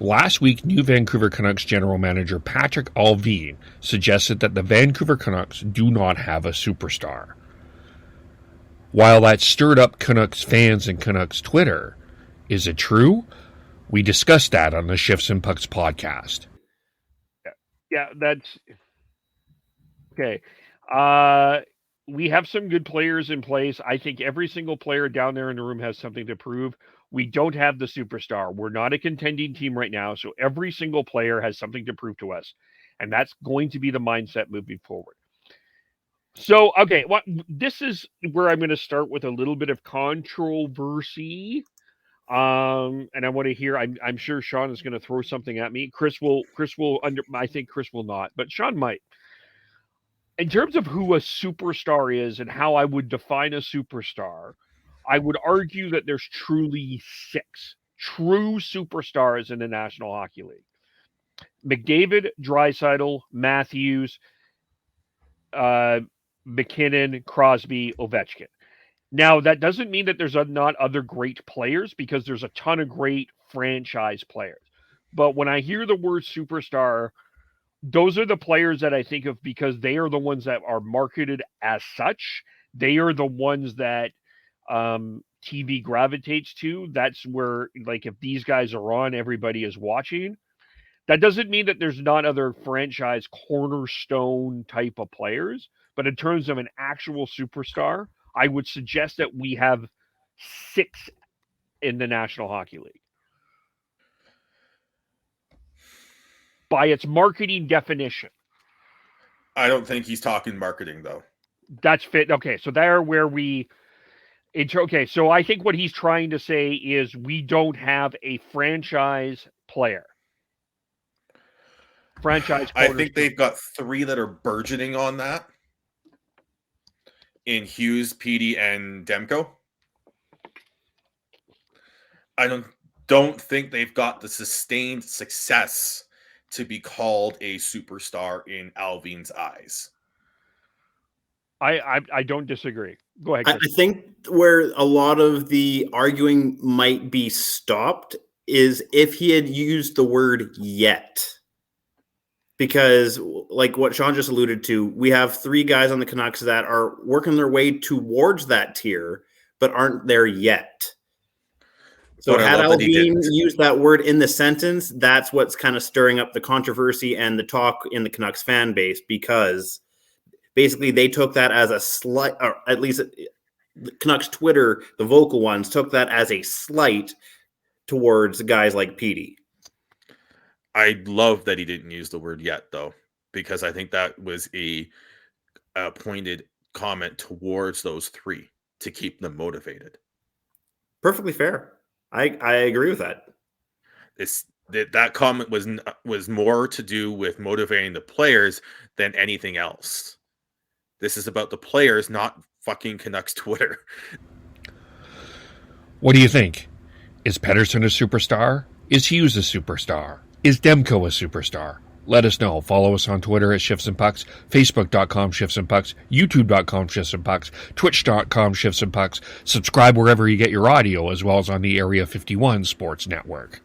Last week, new Vancouver Canucks general manager Patrick Allvin suggested that the Vancouver Canucks do not have a superstar. While that stirred up Canucks fans and Canucks Twitter, is it true? We discussed that on the Shifts and Pucks podcast. Yeah, that's... Okay. We have some good players in place. I think every single player down there in the room has something to prove. We don't have the superstar. We're not a contending team right now, so every single player has something to prove to us. And that's going to be the mindset moving forward. So, okay, this is where I'm going to start with a little bit of controversy. And I want to hear, I'm sure Sean is going to throw something at me. I think Chris will not, but Sean might. In terms of who a superstar is and how I would define a superstar, I would argue that there's truly 6 true superstars in the National Hockey League. McDavid, Draisaitl, Matthews, McKinnon, Crosby, Ovechkin. Now, that doesn't mean that there's not other great players, because there's a ton of great franchise players. But when I hear the word superstar, those are the players that I think of because they are the ones that are marketed as such. They are the ones that TV gravitates to. That's where, like, if these guys are on, everybody is watching. That doesn't mean that there's not other franchise cornerstone type of players, but in terms of an actual superstar, I would suggest that we have 6 in the National Hockey League. By its marketing definition. I don't think he's talking marketing, though. That's fit. Okay, so there where we... Okay, so I think what he's trying to say is we don't have a franchise player. I think they've got 3 that are burgeoning on that. In Hughes, Petey, and Demko. I don't think they've got the sustained success to be called a superstar in Allvin's eyes. I don't disagree. Go ahead, Chris. I think where a lot of the arguing might be stopped is if he had used the word yet. Because, like what Sean just alluded to, we have 3 guys on the Canucks that are working their way towards that tier, but aren't there yet. So had Allvin used that word in the sentence, that's what's kind of stirring up the controversy and the talk in the Canucks fan base, because basically they took that as a slight, or at least Canucks Twitter, the vocal ones, took that as a slight towards guys like Petey. I love that he didn't use the word yet, though, because I think that was a pointed comment towards those 3 to keep them motivated. Perfectly fair. I agree with that. That comment was more to do with motivating the players than anything else. This is about the players, not fucking Canucks Twitter. What do you think? Is Pettersson a superstar? Is Hughes a superstar? Is Demko a superstar? Let us know. Follow us on Twitter at Shifts and Pucks, Facebook.com Shifts and Pucks, YouTube.com Shifts and Pucks, Twitch.com Shifts and Pucks. Subscribe wherever you get your audio, as well as on the Area 51 Sports Network.